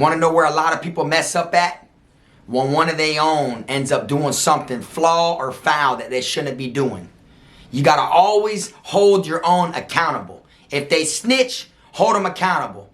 Want to know where a lot of people mess up at? When one of their own ends up doing something flaw or foul that they shouldn't be doing. You got to always hold your own accountable. If they snitch, hold them accountable.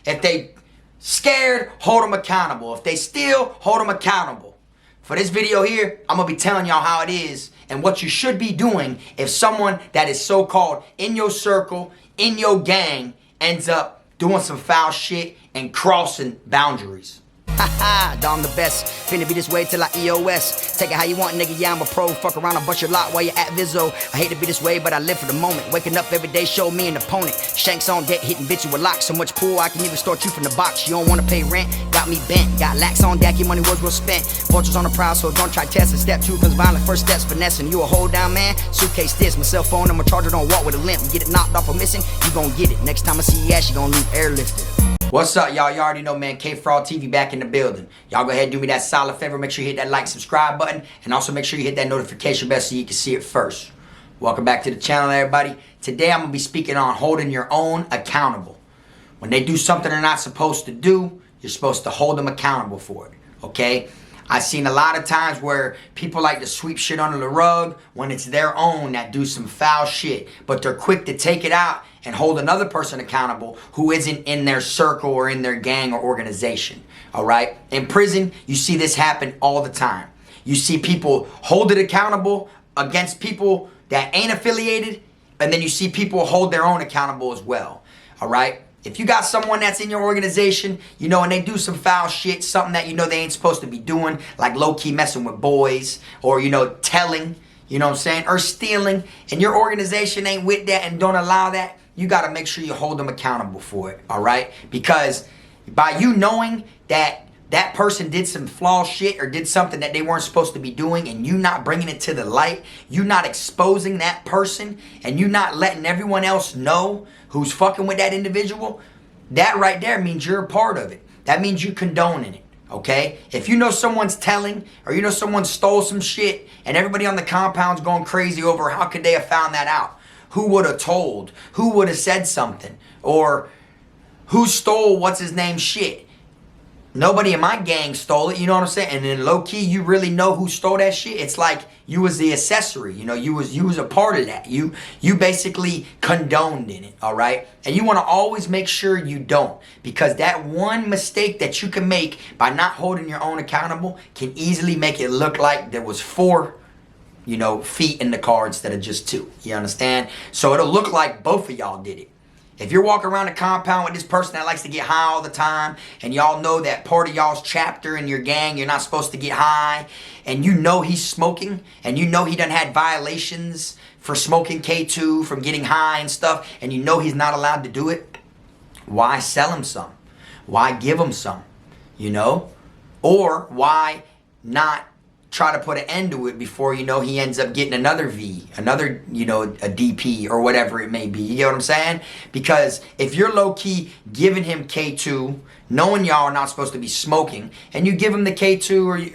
If they scared, hold them accountable. If they steal, hold them accountable. For this video here, I'm going to be telling y'all how it is and what you should be doing if someone that is so-called in your circle, in your gang, ends up doing some foul shit and crossing boundaries. Haha, Dom the best. Finna be this way till I EOS. Take it how you want, nigga. Yeah, I'm a pro. Fuck around and bust your lot while you're at Vizzo. I hate to be this way, but I live for the moment. Waking up every day, show me an opponent. Shanks on deck, hitting bitch with locks. So much pool, I can even start you from the box. You don't wanna pay rent, got me bent. Got lax on deck, your money was well spent. Vultures on the prowl, so don't try testing. Step 2 comes violent, first steps finessing. You a hold down man, suitcase this. My cell phone and my charger don't walk with a limp. Get it knocked off or missing, you gon' get it. Next time I see your ass, you gon' leave airlifted. What's up, y'all? You already know, man. Kfrogtv back in the building. Y'all go ahead and do me that solid favor. Make sure you hit that like, subscribe button. And also make sure you hit that notification bell so you can see it first. Welcome back to the channel, everybody. Today, I'm going to be speaking on holding your own accountable. When they do something they're not supposed to do, you're supposed to hold them accountable for it. Okay? I've seen a lot of times where people like to sweep shit under the rug when it's their own that do some foul shit. But they're quick to take it out and hold another person accountable who isn't in their circle or in their gang or organization. All right? In prison, you see this happen all the time. You see people hold it accountable against people that ain't affiliated, and then you see people hold their own accountable as well. All right? If you got someone that's in your organization, you know, and they do some foul shit, something that you know they ain't supposed to be doing, like low-key messing with boys, or, you know, telling, you know what I'm saying, or stealing, and your organization ain't with that and don't allow that, you got to make sure you hold them accountable for it, all right? Because by you knowing that that person did some flawed shit or did something that they weren't supposed to be doing and you not bringing it to the light, you not exposing that person, and you not letting everyone else know who's fucking with that individual, that right there means you're a part of it. That means you condoning it, okay? If you know someone's telling or you know someone stole some shit and everybody on the compound's going crazy over how could they have found that out? Who would have told? Who would have said something? Or who stole what's his name shit? Nobody in my gang stole it, you know what I'm saying? And then low key, you really know who stole that shit. It's like you was the accessory, you know, you was a part of that. You basically condoned in it, all right? And you want to always make sure you don't, because that one mistake that you can make by not holding your own accountable can easily make it look like there was 4, you know, feet in the car instead of just 2. You understand? So it'll look like both of y'all did it. If you're walking around the compound with this person that likes to get high all the time, and y'all know that part of y'all's chapter in your gang, you're not supposed to get high, and you know he's smoking, and you know he done had violations for smoking K2, from getting high and stuff, and you know he's not allowed to do it, why sell him some? Why give him some? You know? Or why not try to put an end to it before, you know, he ends up getting another V, another, you know, a DP or whatever it may be. You get what I'm saying? Because if you're low-key giving him K2, knowing y'all are not supposed to be smoking, and you give him the K2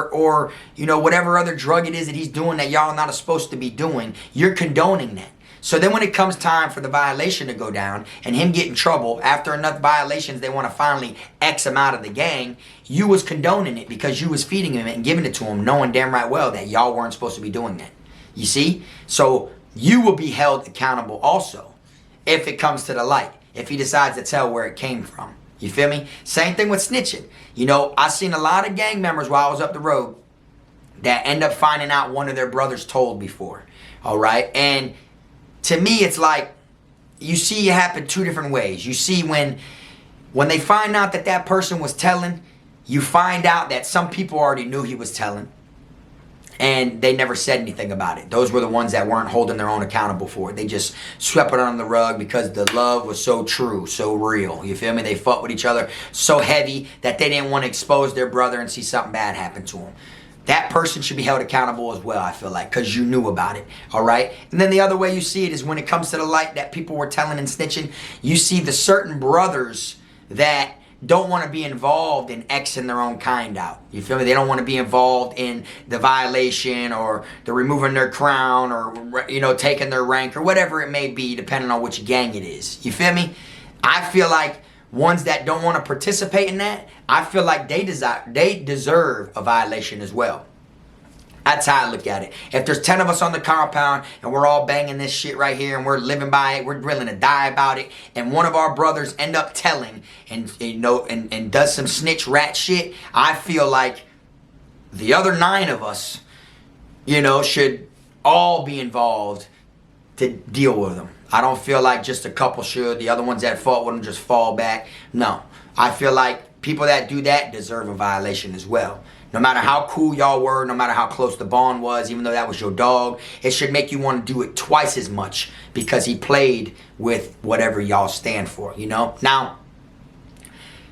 or you know, whatever other drug it is that he's doing that y'all are not supposed to be doing, you're condoning that. So then when it comes time for the violation to go down and him get in trouble, after enough violations they want to finally X him out of the gang, you was condoning it because you was feeding him and giving it to him, knowing damn right well that y'all weren't supposed to be doing that. You see? So you will be held accountable also if it comes to the light, if he decides to tell where it came from. You feel me? Same thing with snitching. You know, I seen a lot of gang members while I was up the road that end up finding out one of their brothers told before. All right? And to me, it's like, you see it happen 2 different ways. You see when they find out that that person was telling, you find out that some people already knew he was telling, and they never said anything about it. Those were the ones that weren't holding their own accountable for it. They just swept it under the rug because the love was so true, so real. You feel me? They fought with each other so heavy that they didn't want to expose their brother and see something bad happen to him. That person should be held accountable as well, I feel like, because you knew about it, all right? And then the other way you see it is when it comes to the light that people were telling and snitching, you see the certain brothers that don't want to be involved in Xing their own kind out. You feel me? They don't want to be involved in the violation or the removing their crown or, you know, taking their rank or whatever it may be, depending on which gang it is. You feel me? I feel like ones that don't want to participate in that, I feel like they deserve a violation as well. That's how I look at it. If there's 10 of us on the compound and we're all banging this shit right here and we're living by it, we're willing to die about it, and one of our brothers end up telling and and does some snitch rat shit, I feel like the other 9 of us, should all be involved to deal with them. I don't feel like just a couple should. The other ones that fought with them just fall back. No. I feel like people that do that deserve a violation as well. No matter how cool y'all were, no matter how close the bond was, even though that was your dog, it should make you want to do it twice as much because he played with whatever y'all stand for, Now,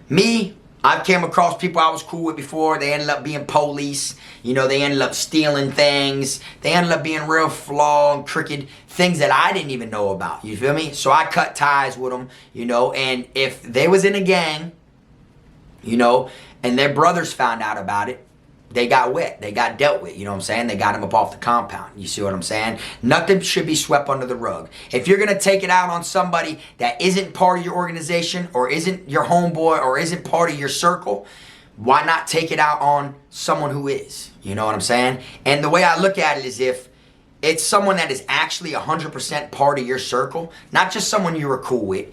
me, I've came across people I was cool with before. They ended up being police. They ended up stealing things. They ended up being real flawed, crooked, things that I didn't even know about. You feel me? So I cut ties with them, and if they was in a gang, and their brothers found out about it, they got wet. They got dealt with. You know what I'm saying? They got him up off the compound. You see what I'm saying? Nothing should be swept under the rug. If you're going to take it out on somebody that isn't part of your organization or isn't your homeboy or isn't part of your circle, why not take it out on someone who is? You know what I'm saying? And the way I look at it is if it's someone that is actually 100% part of your circle, not just someone you were cool with,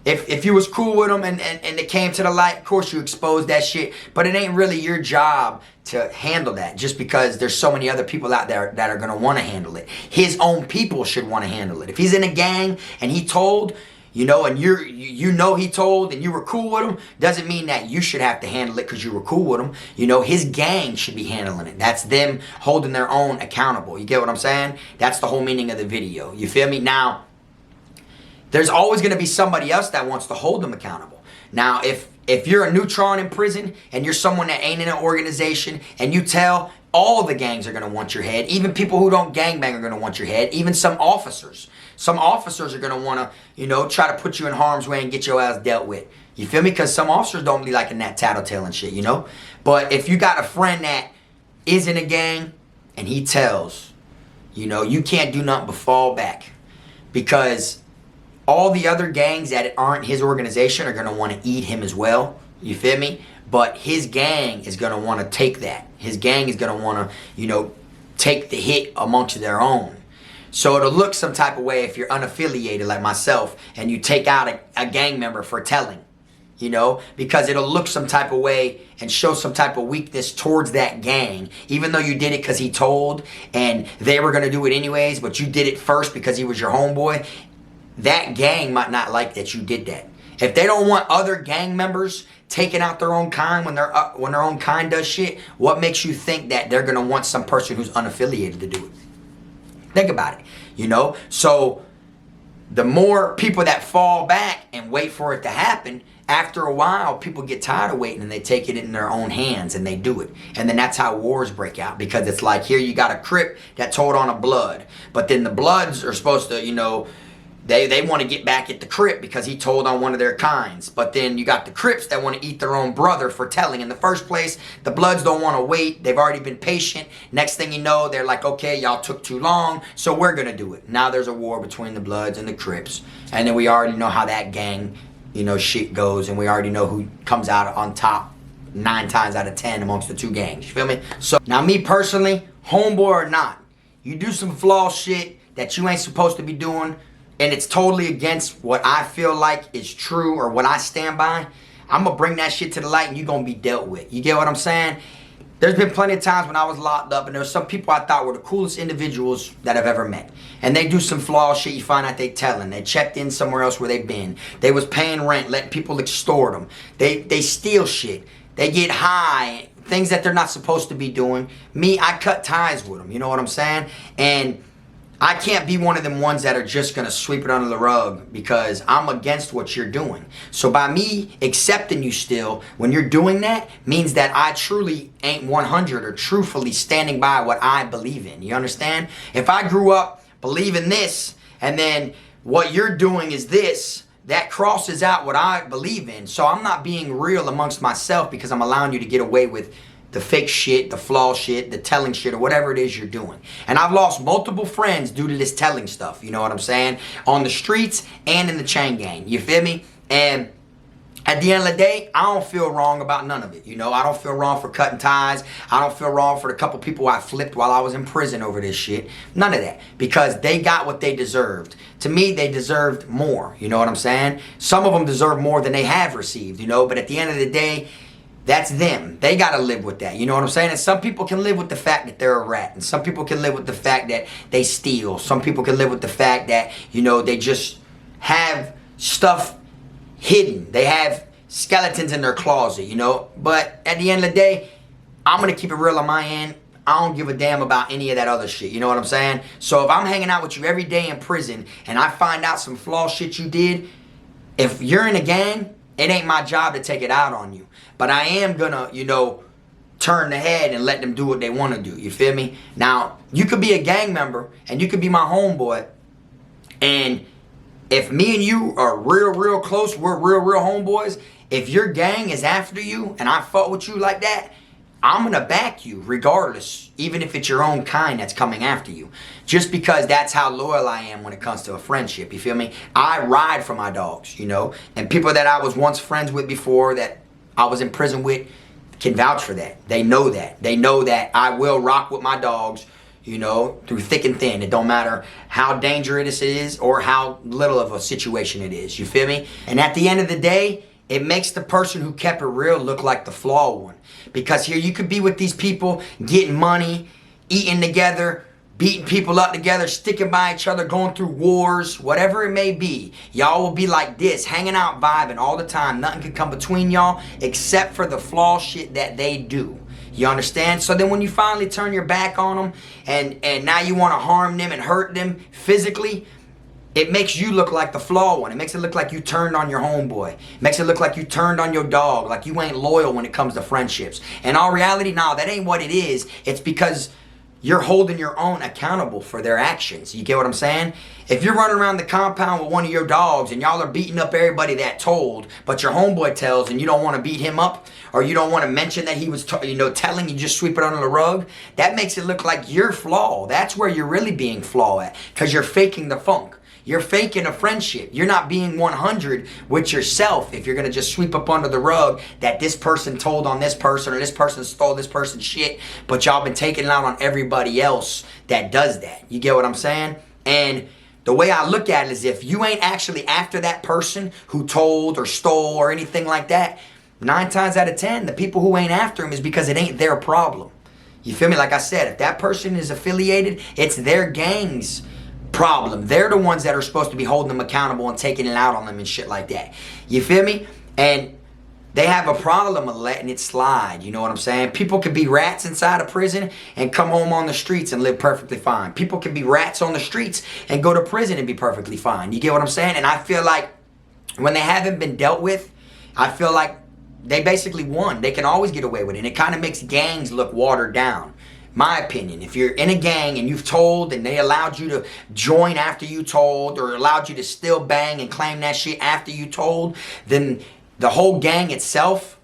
If you was cool with them and it came to the light, of course you exposed that shit, but it ain't really your job to handle that just because there's so many other people out there that are going to want to handle it. His own people should want to handle it. If he's in a gang and he told, and he told and you were cool with him, doesn't mean that you should have to handle it because you were cool with him. His gang should be handling it. That's them holding their own accountable. You get what I'm saying? That's the whole meaning of the video. You feel me? Now, there's always going to be somebody else that wants to hold them accountable. Now, if you're a neutron in prison and you're someone that ain't in an organization and you tell, all the gangs are going to want your head. Even people who don't gangbang are going to want your head. Even some officers. Some officers are going to want to, try to put you in harm's way and get your ass dealt with. You feel me? Because some officers don't be liking that tattletale and shit, But if you got a friend that is in a gang and he tells, you can't do nothing but fall back. Because all the other gangs that aren't his organization are going to want to eat him as well. You feel me? But his gang is going to want to take that. His gang is going to want to, take the hit amongst their own. So it'll look some type of way if you're unaffiliated like myself and you take out a gang member for telling. Because it'll look some type of way and show some type of weakness towards that gang. Even though you did it because he told and they were going to do it anyways, but you did it first because he was your homeboy. That gang might not like that you did that. If they don't want other gang members taking out their own kind when their own kind does shit, what makes you think that they're going to want some person who's unaffiliated to do it? Think about it, So the more people that fall back and wait for it to happen, after a while, people get tired of waiting and they take it in their own hands and they do it. And then that's how wars break out, because it's like, here you got a Crip that told on a Blood, but then the Bloods are supposed to, they want to get back at the Crip because he told on one of their kinds. But then you got the Crips that want to eat their own brother for telling in the first place. The Bloods don't want to wait. They've already been patient. Next thing you know, they're like, okay, y'all took too long, so we're going to do it. Now there's a war between the Bloods and the Crips. And then we already know how that gang, shit goes. And we already know who comes out on top 9 times out of 10 amongst the two gangs. You feel me? So now me personally, homeboy or not, you do some flaw shit that you ain't supposed to be doing, and it's totally against what I feel like is true or what I stand by, I'm going to bring that shit to the light and you're going to be dealt with. You get what I'm saying? There's been plenty of times when I was locked up and there were some people I thought were the coolest individuals that I've ever met. And they do some flaw shit, you find out they telling. They checked in somewhere else where they've been. They was paying rent, letting people extort them. They steal shit. They get high, things that they're not supposed to be doing. Me, I cut ties with them, you know what I'm saying? And I can't be one of them ones that are just going to sweep it under the rug because I'm against what you're doing. So by me accepting you still, when you're doing that, means that I truly ain't 100 or truthfully standing by what I believe in. You understand? If I grew up believing this and then what you're doing is this, that crosses out what I believe in. So I'm not being real amongst myself because I'm allowing you to get away with the fake shit, the flaw shit, the telling shit, or whatever it is you're doing. And I've lost multiple friends due to this telling stuff, you know what I'm saying? On the streets and in the chain gang, you feel me? And at the end of the day, I don't feel wrong about none of it. You know, I don't feel wrong for cutting ties. I don't feel wrong for the couple people I flipped while I was in prison over this shit. None of that. Because they got what they deserved. To me, they deserved more. You know what I'm saying? Some of them deserve more than they have received, you know. But at the end of the day, that's them. They got to live with that. You know what I'm saying? And some people can live with the fact that they're a rat. And some people can live with the fact that they steal. Some people can live with the fact that, you know, they just have stuff hidden. They have skeletons in their closet, you know. But at the end of the day, I'm going to keep it real on my end. I don't give a damn about any of that other shit. You know what I'm saying? So if I'm hanging out with you every day in prison and I find out some flaw shit you did, if you're in a gang, it ain't my job to take it out on you. But I am going to, you know, turn the head and let them do what they want to do. You feel me? Now, you could be a gang member and you could be my homeboy, and if me and you are real close, we're real homeboys, if your gang is after you and I fought with you like that, I'm going to back you regardless, even if it's your own kind that's coming after you. Just because that's how loyal I am when it comes to a friendship, you feel me? I ride for my dogs, you know? And people that I was once friends with before, that I was in prison with, can vouch for that. They know that. They know that I will rock with my dogs, you know, through thick and thin. It don't matter how dangerous it is or how little of a situation it is. You feel me? And at the end of the day, it makes the person who kept it real look like the flawed one. Because here you could be with these people, getting money, eating together, beating people up together, sticking by each other, going through wars, whatever it may be. Y'all will be like this, hanging out, vibing all the time. Nothing can come between y'all except for the flaw shit that they do. You understand? So then when you finally turn your back on them and now you want to harm them and hurt them physically, it makes you look like the flawed one. It makes it look like you turned on your homeboy. It makes it look like you turned on your dog, like you ain't loyal when it comes to friendships. In all reality, no, that ain't what it is. It's because you're holding your own accountable for their actions. You get what I'm saying? If you're running around the compound with one of your dogs and y'all are beating up everybody that told, but your homeboy tells and you don't want to beat him up, or you don't want to mention that he was telling, you just sweep it under the rug, that makes it look like you're flawed. That's where you're really being flawed at, because you're faking the funk. You're faking a friendship. You're not being 100 with yourself if you're going to just sweep up under the rug that this person told on this person or this person stole this person's shit, but y'all been taking it out on everybody else that does that. You get what I'm saying? And the way I look at it is, if you ain't actually after that person who told or stole or anything like that, 9 times out of 10, the people who ain't after him is because it ain't their problem. You feel me? Like I said, if that person is affiliated, it's their gang's problem. They're the ones that are supposed to be holding them accountable and taking it out on them and shit like that. You feel me? And they have a problem of letting it slide. You know what I'm saying? People can be rats inside a prison and come home on the streets and live perfectly fine. People can be rats on the streets and go to prison and be perfectly fine. You get what I'm saying? And I feel like when they haven't been dealt with, I feel like they basically won. They can always get away with it. And it kind of makes gangs look watered down. My opinion, if you're in a gang and you've told and they allowed you to join after you told, or allowed you to still bang and claim that shit after you told, then the whole gang itself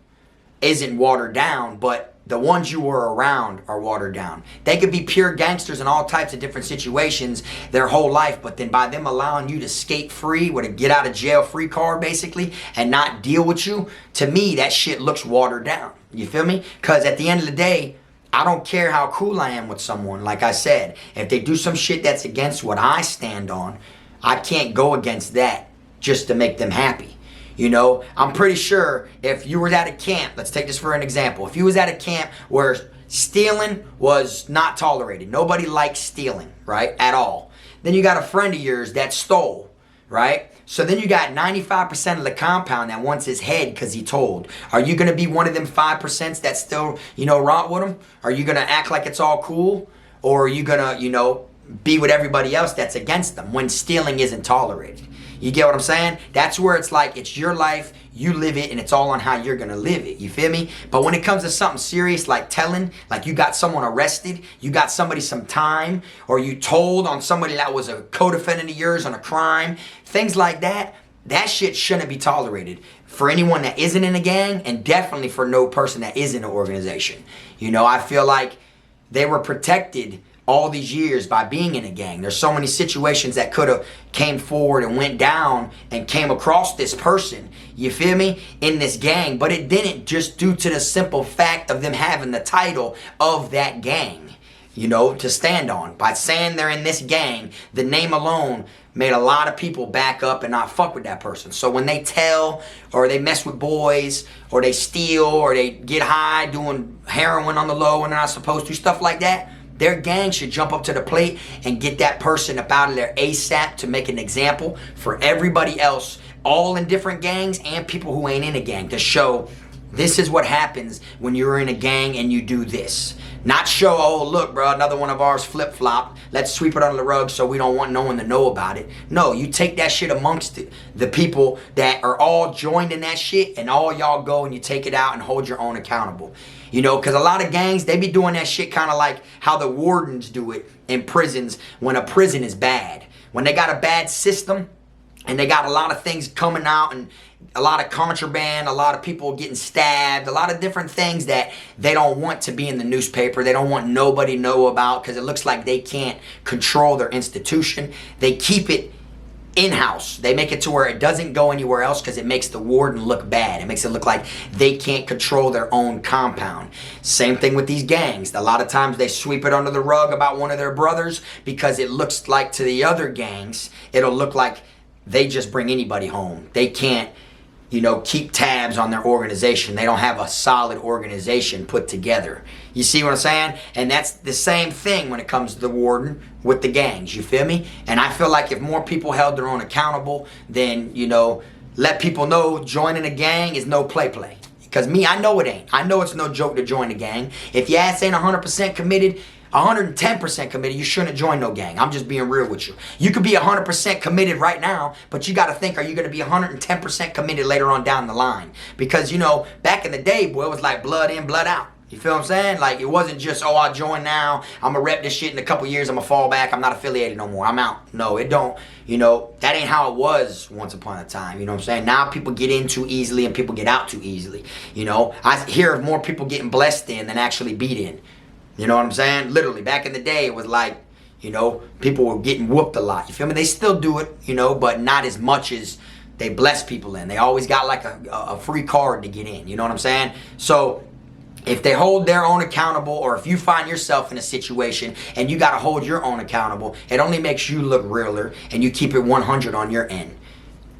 isn't watered down, but the ones you were around are watered down. They could be pure gangsters in all types of different situations their whole life, but then by them allowing you to skate free with a get out of jail free card basically and not deal with you, to me that shit looks watered down. You feel me? Because at the end of the day, I don't care how cool I am with someone. Like I said, if they do some shit that's against what I stand on, I can't go against that just to make them happy. You know, I'm pretty sure if you were at a camp, let's take this for an example. If you was at a camp where stealing was not tolerated, nobody likes stealing, right, at all. Then you got a friend of yours that stole, right? So then you got 95% of the compound that wants his head because he told. Are you going to be one of them 5% that still, rot with him? Are you going to act like it's all cool? Or are you going to, be with everybody else that's against them when stealing isn't tolerated? You get what I'm saying? That's where it's like, it's your life, you live it, and it's all on how you're going to live it. You feel me? But when it comes to something serious like telling, like you got someone arrested, you got somebody some time, or you told on somebody that was a co-defendant of yours on a crime, things like that, that shit shouldn't be tolerated for anyone that isn't in a gang, and definitely for no person that is in an organization. I feel like they were protected all these years by being in a gang. There's so many situations that could have came forward and went down and came across this person, you feel me, in this gang, but it didn't, just due to the simple fact of them having the title of that gang, you know, to stand on. By saying they're in this gang, the name alone made a lot of people back up and not fuck with that person. So when they tell, or they mess with boys, or they steal, or they get high doing heroin on the low when they're not supposed to, stuff like that, their gang should jump up to the plate and get that person up out of there ASAP to make an example for everybody else, all in different gangs and people who ain't in a gang, to show this is what happens when you're in a gang and you do this. Not show, oh, look, bro, another one of ours flip-flopped. Let's sweep it under the rug so we don't want no one to know about it. No, you take that shit amongst the people that are all joined in that shit, and all y'all go and you take it out and hold your own accountable. You know, because a lot of gangs, they be doing that shit kind of like how the wardens do it in prisons when a prison is bad. When they got a bad system and they got a lot of things coming out and a lot of contraband, a lot of people getting stabbed, a lot of different things that they don't want to be in the newspaper. They don't want nobody to know about because it looks like they can't control their institution. They keep it in-house. They make it to where it doesn't go anywhere else because it makes the warden look bad. It makes it look like they can't control their own compound. Same thing with these gangs. A lot of times they sweep it under the rug about one of their brothers because it looks like to the other gangs, it'll look like they just bring anybody home. They can't, you know, keep tabs on their organization. They don't have a solid organization put together. You see what I'm saying? And that's the same thing when it comes to the warden with the gangs, you feel me? And I feel like if more people held their own accountable, then, you know, let people know joining a gang is no play. Because me, I know it ain't. I know it's no joke to join a gang. If your ass ain't 100% committed, 110% committed, you shouldn't join no gang. I'm just being real with you. You could be 100% committed right now, but you got to think, are you going to be 110% committed later on down the line? Because, you know, back in the day, boy, it was like blood in, blood out. You feel what I'm saying? Like, it wasn't just, oh, I'll join now, I'm going to rep this shit in a couple years, I'm going to fall back, I'm not affiliated no more, I'm out. No, it don't. You know, that ain't how it was once upon a time. You know what I'm saying? Now people get in too easily and people get out too easily. You know, I hear of more people getting blessed in than actually beat in. You know what I'm saying? Literally, back in the day, it was like, you know, people were getting whooped a lot. You feel me? They still do it, you know, but not as much as they bless people in. They always got like a free card to get in. You know what I'm saying? So if they hold their own accountable, or if you find yourself in a situation and you got to hold your own accountable, it only makes you look realer and you keep it 100 on your end.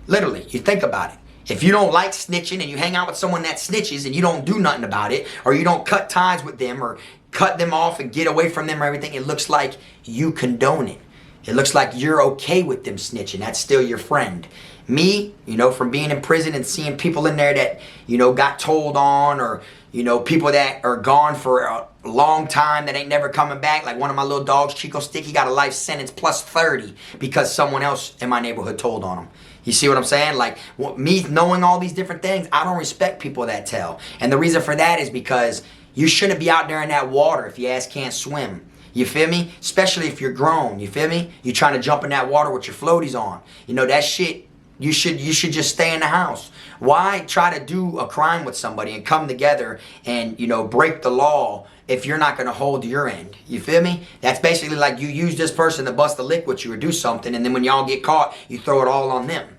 Literally, you think about it. If you don't like snitching and you hang out with someone that snitches and you don't do nothing about it, or you don't cut ties with them or cut them off and get away from them or everything, it looks like you condone it. It looks like you're okay with them snitching. That's still your friend. Me, you know, from being in prison and seeing people in there that, you know, got told on, or, you know, people that are gone for a long time that ain't never coming back. Like one of my little dogs, Chico Stick, he got a life sentence plus 30 because someone else in my neighborhood told on him. You see what I'm saying? Like, me knowing all these different things, I don't respect people that tell. And the reason for that is because you shouldn't be out there in that water if your ass can't swim. You feel me? Especially if you're grown, you feel me? You're trying to jump in that water with your floaties on. You know, that shit, you should just stay in the house. Why try to do a crime with somebody and come together and, you know, break the law if you're not going to hold your end? You feel me? That's basically like you use this person to bust a lick with you or do something, and then when y'all get caught, you throw it all on them.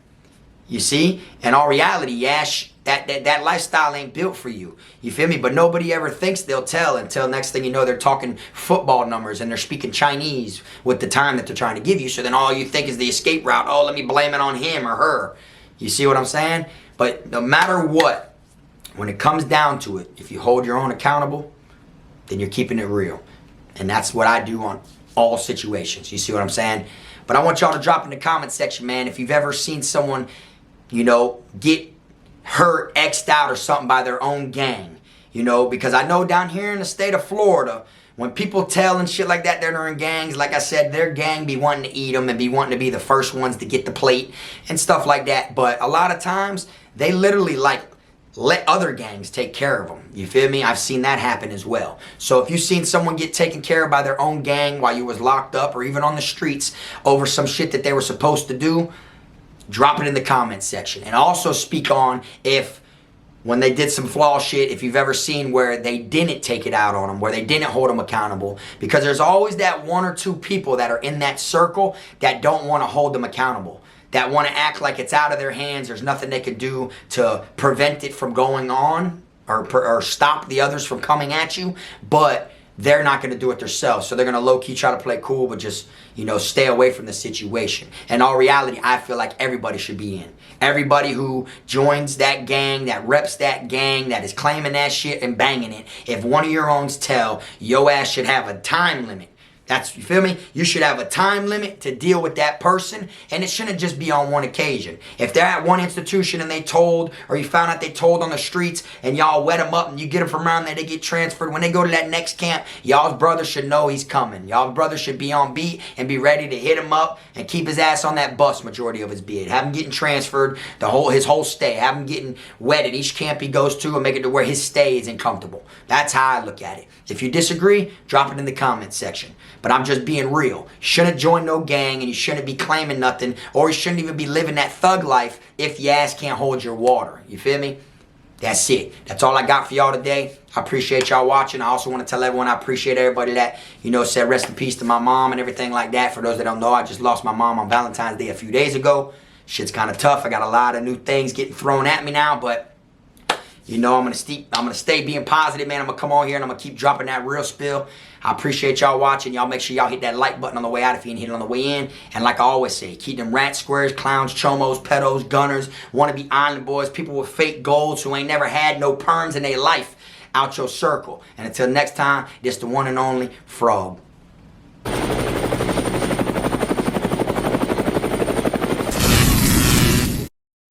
You see? In all reality, Yash, that lifestyle ain't built for you. You feel me? But nobody ever thinks they'll tell until next thing you know, they're talking football numbers and they're speaking Chinese with the time that they're trying to give you. So then all you think is the escape route. Oh, let me blame it on him or her. You see what I'm saying? But no matter what, when it comes down to it, if you hold your own accountable, then you're keeping it real. And that's what I do on all situations. You see what I'm saying? But I want y'all to drop in the comment section, man, if you've ever seen someone, you know, get hurt, X'd out or something by their own gang. You know, because I know down here in the state of Florida, when people tell and shit like that, they're in gangs, like I said, their gang be wanting to eat them and be wanting to be the first ones to get the plate and stuff like that. But a lot of times, they literally like let other gangs take care of them. You feel me? I've seen that happen as well. So if you've seen someone get taken care of by their own gang while you was locked up or even on the streets over some shit that they were supposed to do, drop it in the comments section. And also speak on if when they did some flaw shit, if you've ever seen where they didn't take it out on them, where they didn't hold them accountable. Because there's always that one or two people that are in that circle that don't want to hold them accountable, that want to act like it's out of their hands. There's nothing they could do to prevent it from going on or stop the others from coming at you, but they're not going to do it themselves. So they're going to low-key try to play cool, but just, you know, stay away from the situation. In all reality, I feel like everybody should be in. Everybody who joins that gang, that reps that gang, that is claiming that shit and banging it, if one of your owns tell, your ass should have a time limit. That's, you feel me? You should have a time limit to deal with that person, and it shouldn't just be on one occasion. If they're at one institution and they told, or you found out they told on the streets, and y'all wet them up and you get them from around there, they get transferred. When they go to that next camp, y'all's brother should know he's coming. Y'all's brother should be on beat and be ready to hit him up and keep his ass on that bus majority of his bid. Have him getting transferred his whole stay. Have him getting wet at each camp he goes to and make it to where his stay is uncomfortable. That's how I look at it. If you disagree, drop it in the comments section. But I'm just being real. You shouldn't join no gang, and you shouldn't be claiming nothing, or you shouldn't even be living that thug life if your ass can't hold your water. You feel me? That's it. That's all I got for y'all today. I appreciate y'all watching. I also want to tell everyone I appreciate everybody that, you know, said rest in peace to my mom and everything like that. For those that don't know, I just lost my mom on Valentine's Day a few days ago. Shit's kind of tough. I got a lot of new things getting thrown at me now, but you know, I'm gonna stay being positive, man. I'm gonna come on here and I'm gonna keep dropping that real spill. I appreciate y'all watching. Y'all make sure y'all hit that like button on the way out if you didn't hit it on the way in. And like I always say, keep them rats, squares, clowns, chomos, pedos, gunners, wannabe island boys, people with fake goals who ain't never had no perms in their life out your circle. And until next time, this the one and only Frog.